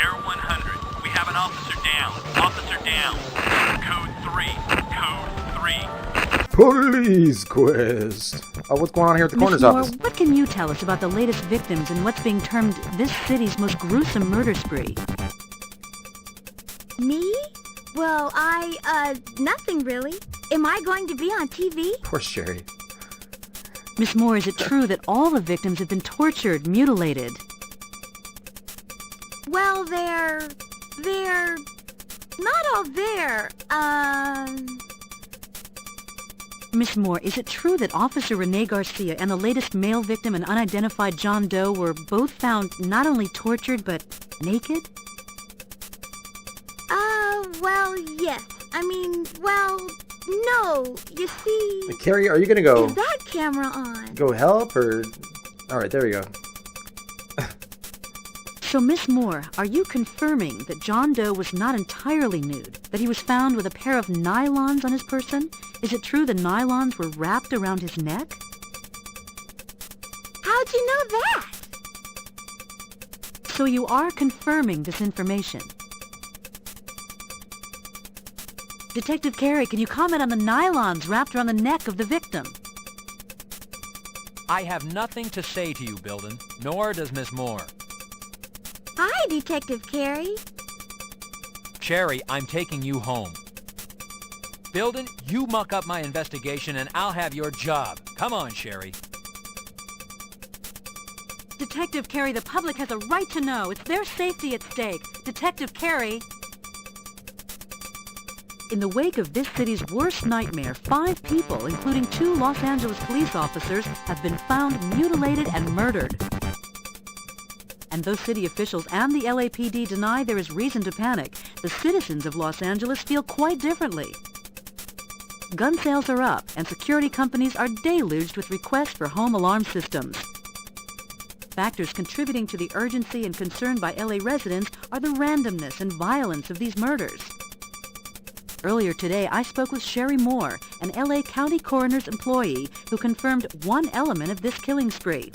Air 100. We have an officer down. Officer down. Code 3. Code 3. Police quest. Oh, what's going on here at the Miss coroner's Moore, office? what can you tell us about the latest victims in what's being termed this city's most gruesome murder spree? Me? Well, nothing really. Am I going to be on TV? Poor Sherry. Miss Moore, is it true that all the victims have been tortured, mutilated? Well, they're not all there. Miss Moore, is it true that Officer Renee Garcia and the latest male victim, an unidentified John Doe, were both found not only tortured, but naked? Well, yes. Well, no. You see... Carey, are you gonna go... Is that camera on? Go help, or... Alright, there we go. So, Miss Moore, are you confirming that John Doe was not entirely nude? That he was found with a pair of nylons on his person? Is it true the nylons were wrapped around his neck? How'd you know that? So you are confirming this information? Detective Carey, can you comment on the nylons wrapped around the neck of the victim? I have nothing to say to you, Bilden, nor does Miss Moore. Hi, Detective Carey. Sherry, I'm taking you home. Bilden, you muck up my investigation and I'll have your job. Come on, Sherry. Detective Carey, the public has a right to know. It's their safety at stake. Detective Carey. In the wake of this city's worst nightmare, 5 people, including 2 Los Angeles police officers, have been found mutilated and murdered. And though city officials and the LAPD deny there is reason to panic, the citizens of Los Angeles feel quite differently. Gun sales are up, and security companies are deluged with requests for home alarm systems. Factors contributing to the urgency and concern by LA residents are the randomness and violence of these murders. Earlier today, I spoke with Sherry Moore, an LA County Coroner's employee who confirmed one element of this killing spree.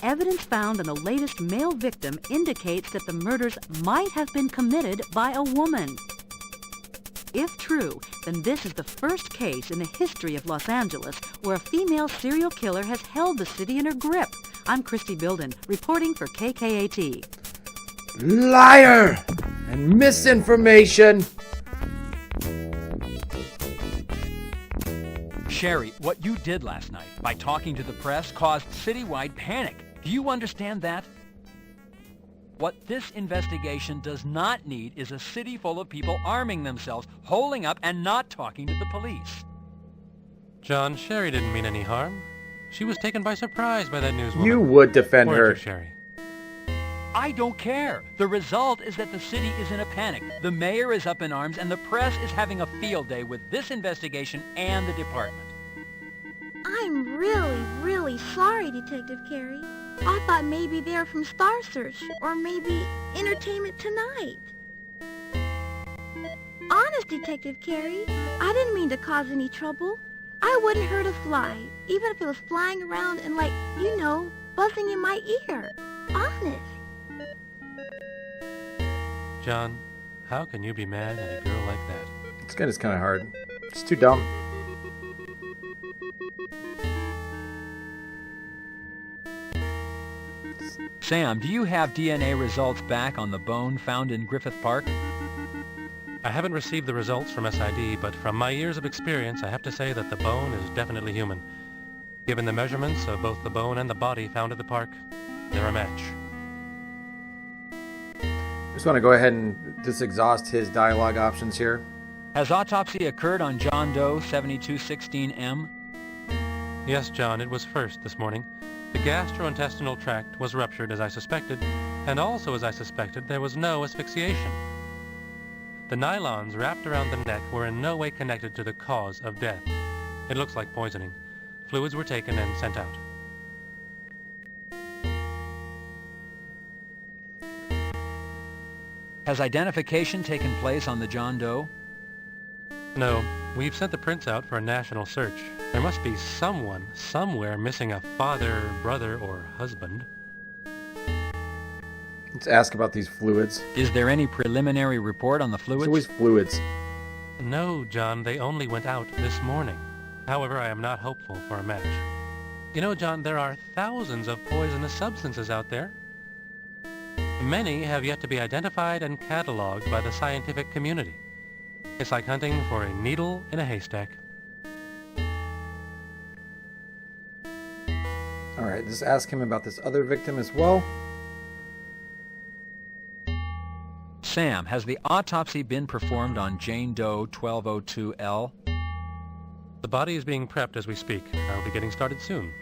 Evidence found on the latest male victim indicates that the murders might have been committed by a woman. If true, then this is the first case in the history of Los Angeles where a female serial killer has held the city in her grip. I'm Christy Bilden, reporting for KKAT. Liar! And misinformation! Sherry, what you did last night by talking to the press caused citywide panic. Do you understand that? What this investigation does not need is a city full of people arming themselves, holding up, and not talking to the police. John, Sherry didn't mean any harm. She was taken by surprise by that newswoman. You would defend Weren't her. you, Sherry? I don't care. The result is that the city is in a panic. The mayor is up in arms, and the press is having a field day with this investigation and the department. I'm really sorry, Detective Carey. I thought maybe they're from Star Search, or maybe Entertainment Tonight. Honest, Detective Carey, I didn't mean to cause any trouble. I wouldn't hurt a fly, even if it was flying around and buzzing in my ear. Honest. John, how can you be mad at a girl like that? It's kind of hard. It's too dumb. Sam, do you have DNA results back on the bone found in Griffith Park? I haven't received the results from SID, but from my years of experience, I have to say that the bone is definitely human. Given the measurements of both the bone and the body found at the park, they're a match. I just want to go ahead and just exhaust his dialogue options here. Has autopsy occurred on John Doe 7216M? Yes, John, it was first this morning. The gastrointestinal tract was ruptured as I suspected, and also as I suspected, there was no asphyxiation. The nylons wrapped around the neck were in no way connected to the cause of death. It looks like poisoning. Fluids were taken and sent out. Has identification taken place on the John Doe? No, we've sent the prints out for a national search. There must be someone, somewhere, missing a father, brother, or husband. Let's ask about these fluids. Is there any preliminary report on the It's fluids? always fluids. No, John, they only went out this morning. However, I am not hopeful for a match. You know, John, there are thousands of poisonous substances out there. Many have yet to be identified and cataloged by the scientific community. It's like hunting for a needle in a haystack. All right, just ask him about this other victim as well. Sam, has the autopsy been performed on Jane Doe 1202L? The body is being prepped as we speak. I'll be getting started soon.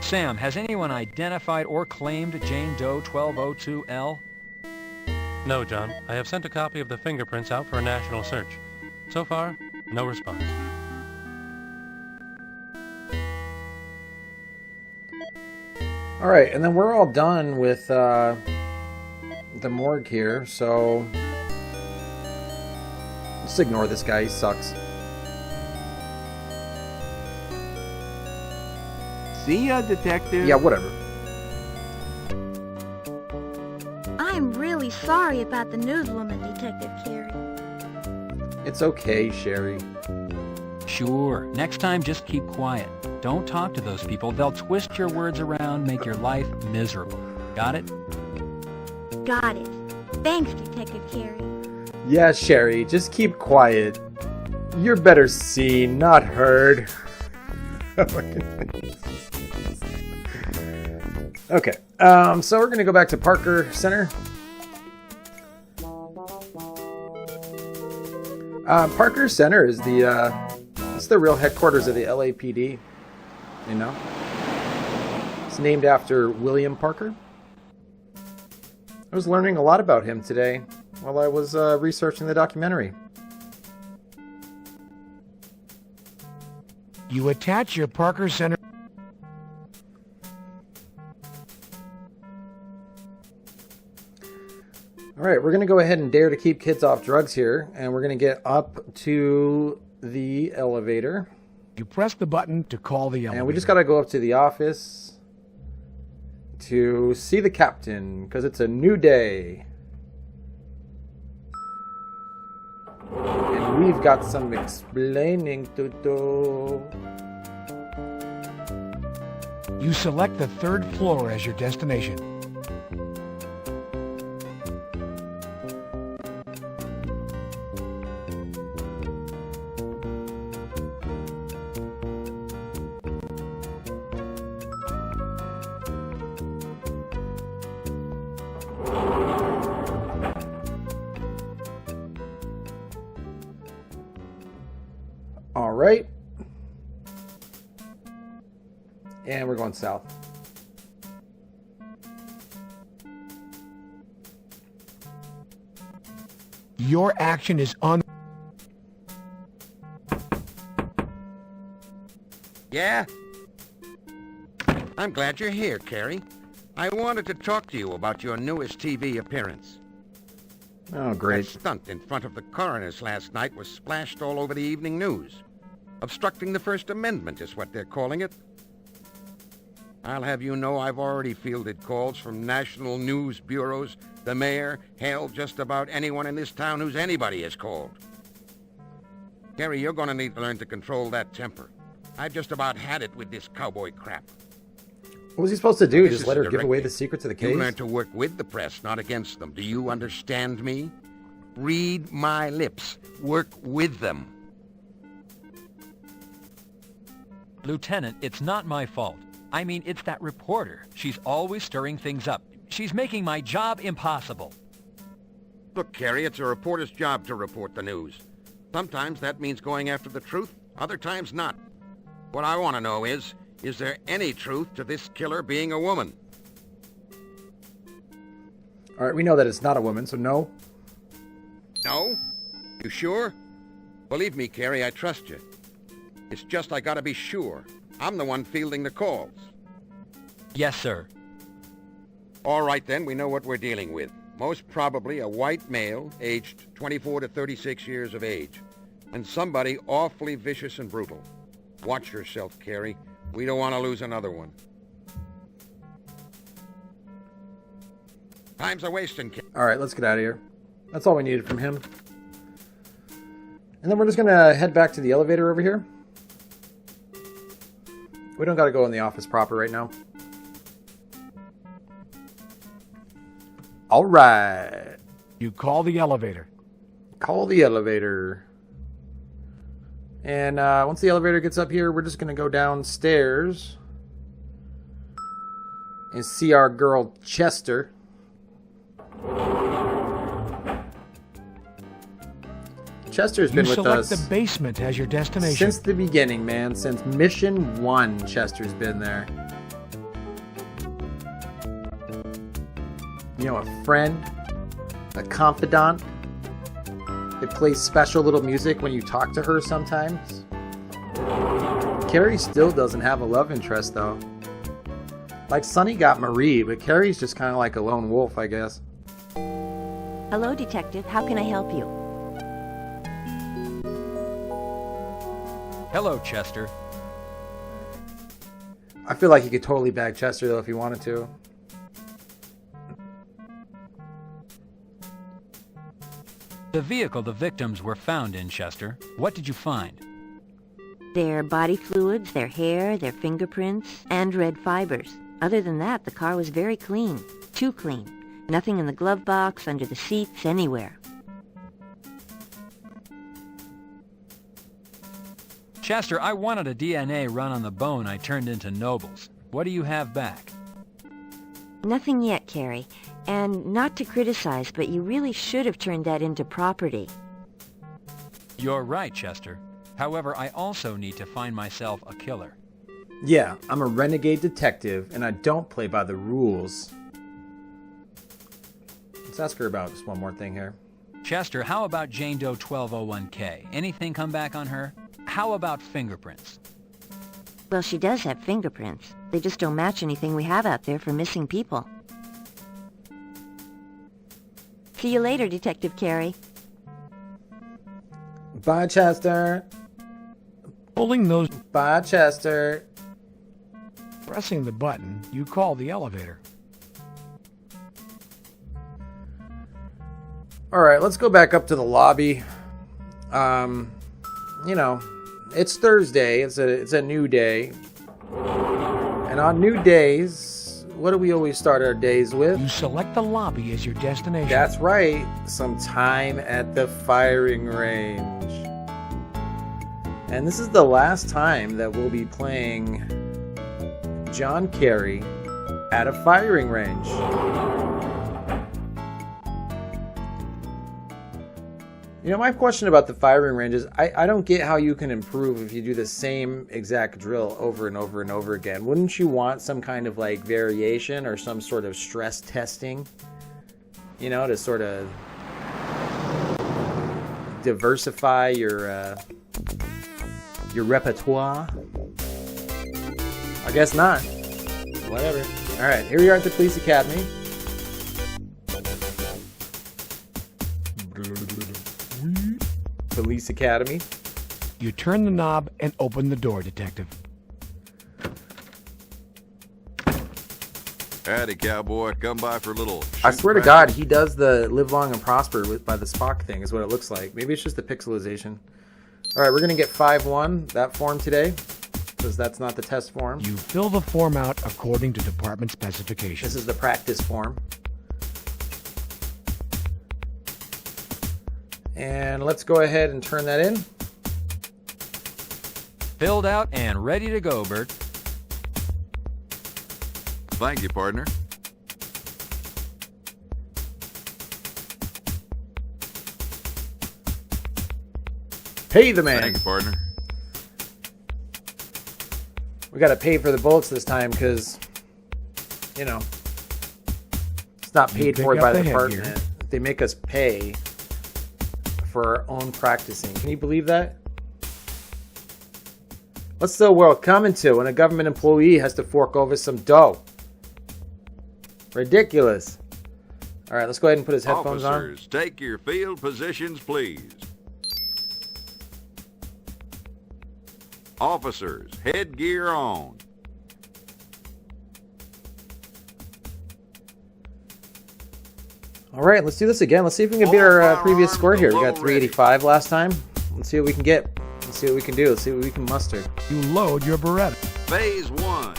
Sam, has anyone identified or claimed Jane Doe 1202L? No, John. I have sent a copy of the fingerprints out for a national search. So far, no response. All right, and then we're all done with the morgue here, so just ignore this guy. He sucks. See ya, detective. Yeah, whatever. I'm really sorry about the newswoman, Detective Carey. It's okay, Sherry. Sure. Next time, just keep quiet. Don't talk to those people. They'll twist your words around, make your life miserable. Got it? Got it. Thanks, Detective Carey. Yeah, Sherry, just keep quiet. You're better seen, not heard. Okay, so we're going to go back to Parker Center. Parker Center is it's the real headquarters of the LAPD, you know? It's named after William Parker. I was learning a lot about him today while I was researching the documentary. You attach your Parker Center. All right, we're going to go ahead and dare to keep kids off drugs here, and we're going to get up to the elevator. You press the button to call the elevator. And we just got to go up to the office to see the captain, because it's a new day. And we've got some explaining to do. You select the third floor as your destination. All right. And we're going south. Your action is Yeah? I'm glad you're here, Carey. I wanted to talk to you about your newest TV appearance. Oh, That great. stunt in front of the coroner's last night was splashed all over the evening news. Obstructing the First Amendment is what they're calling it. I'll have you know I've already fielded calls from national news bureaus, the mayor, hell, just about anyone in this town who's anybody is called. Carey, you're going to need to learn to control that temper. I've just about had it with this cowboy crap. What was he supposed to do? This Just is let her a give away directive. the secrets of the You case? learn to work with the press, not against them. Do you understand me? Read my lips. Work with them. Lieutenant, it's not my fault. I mean, it's that reporter. She's always stirring things up. She's making my job impossible. Look, Carey, it's a reporter's job to report the news. Sometimes that means going after the truth, other times not. What I want to know is there any truth to this killer being a woman? All right, we know that it's not a woman, so no. No? You sure? Believe me, Carey, I trust you. It's just I gotta be sure. I'm the one fielding the calls. Yes, sir. All right, then, we know what we're dealing with. Most probably a white male, aged 24 to 36 years of age. And somebody awfully vicious and brutal. Watch yourself, Carey. We don't want to lose another one. Time's a wasting, kid. All right, let's get out of here. That's all we needed from him. And then we're just going to head back to the elevator over here. We don't got to go in the office proper right now. All right. You call the elevator. Call the elevator. And once the elevator gets up here, we're just going to go downstairs and see our girl Chester. Chester's been with us. You select the basement as your destination. Since the beginning, man. Since mission 1, Chester's been there. You know, a friend, a confidant that plays special little music when you talk to her sometimes. Carey still doesn't have a love interest, though. Like, Sonny got Marie, but Carey's just kind of like a lone wolf, I guess. Hello, Detective. How can I help you? Hello, Chester. I feel like he could totally bag Chester, though, if he wanted to. The vehicle the victims were found in, Chester. What did you find? Their body fluids, their hair, their fingerprints, and red fibers. Other than that, the car was very clean. Too clean. Nothing in the glove box, under the seats, anywhere. Chester, I wanted a DNA run on the bone I turned into Noble's. What do you have back? Nothing yet, Carey. And not to criticize, but you really should have turned that into property. You're right, Chester. However, I also need to find myself a killer. Yeah, I'm a renegade detective, and I don't play by the rules. Let's ask her about just one more thing here. Chester, how about Jane Doe 1201K? Anything come back on her? How about fingerprints? Well, she does have fingerprints. They just don't match anything we have out there for missing people. See you later, Detective Carey. Bye, Chester. Pulling those... Bye, Chester. Pressing the button, you call the elevator. All right, let's go back up to the lobby. You know, it's Thursday. It's a new day. And on new days, what do we always start our days with? You select the lobby as your destination. That's right. Some time at the firing range. And this is the last time that we'll be playing John Carey at a firing range. You know, my question about the firing range is I don't get how you can improve if you do the same exact drill over and over and over again. Wouldn't you want some kind of like variation or some sort of stress testing? You know, to sort of diversify your repertoire? I guess not. Whatever. All right, here we are at the police academy. Police academy. You turn the knob and open the door, Detective. Howdy, cowboy. Come by for a little... I swear to God, he does the live long and prosper by the Spock thing is what it looks like. Maybe it's just the pixelization. All right, we're going to get 5-1, that form today, because that's not the test form. You fill the form out according to department specifications. This is the practice form. And let's go ahead and turn that in. Filled out and ready to go, Bert. Thank you, partner. Pay the man. Thank you, partner. We got to pay for the bullets this time because, you know, it's not paid for by the department. They make us pay for our own practicing. Can you believe that? What's the world coming to when a government employee has to fork over some dough? Ridiculous. All right, let's go ahead and put his headphones on. Officers, take your field positions, please. Officers, headgear on. All right, let's do this again. Let's see if we can beat our previous score here. We got 385 last time. Let's see what we can get. Let's see what we can do. Let's see what we can muster. You load your Beretta. Phase 1.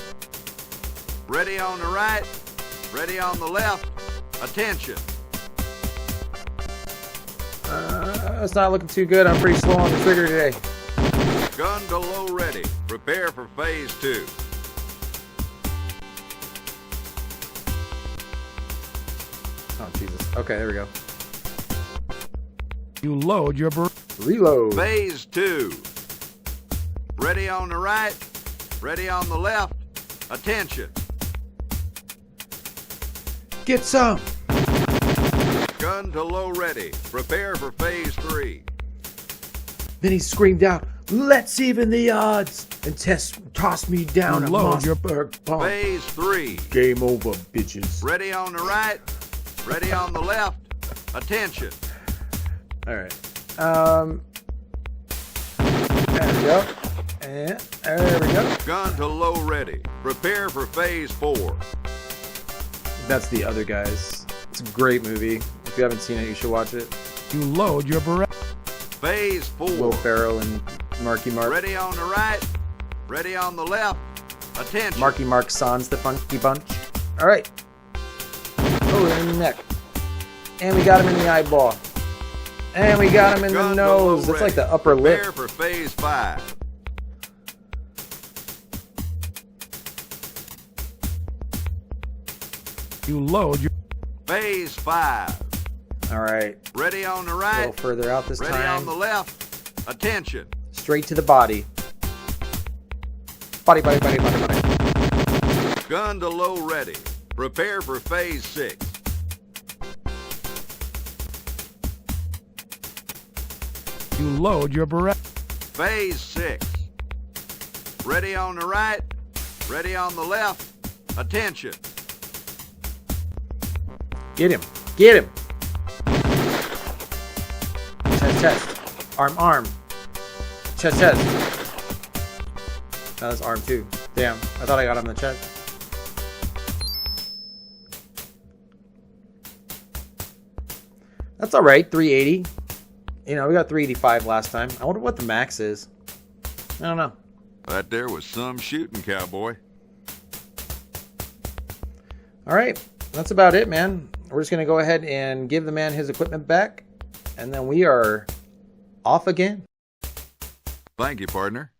Ready on the right, ready on the left. Attention. It's not looking too good. I'm pretty slow on the trigger today. Gun to low ready. Prepare for phase 2. Oh, Jesus. Okay, there we go. You load your Beretta. Reload. Phase 2. Ready on the right, ready on the left. Attention. Get some. Gun to low ready. Prepare for phase 3. Then he screamed out, "Let's even the odds!" and toss me down a Load your Mossberg bomb. Phase 3. Game over, bitches. Ready on the right, ready on the left. Attention. All right. There we go. And there we go. Gun to low ready. Prepare for phase 4. That's the other guys. It's a great movie. If you haven't seen it, you should watch it. You load your Beretta. Phase 4. Will Ferrell and Marky Mark. Ready on the right, ready on the left. Attention. Marky Mark Sans the Funky Bunch. All right. Oh, in the neck. And we got him in the eyeball. And we got him in the Gun to low nose. That's ready. like the upper lip. Prepare for phase 5. You load your... Phase 5. All right. Ready on the A right, little further out this ready time. on the left. Attention. Straight to the body. Body, body, body, body, body. Gun to low ready. Prepare for phase 6. You load your Beretta. Phase 6. Ready on the right, ready on the left. Attention. Get him. Get him. Chest, chest. Arm, arm. Chest, chest. That was arm too. Damn. I thought I got him in the chest. That's alright. 380. You know, we got 385 last time. I wonder what the max is. I don't know. That there was some shooting, cowboy. Alright. That's about it, man. We're just going to go ahead and give the man his equipment back. And then we are off again. Thank you, partner.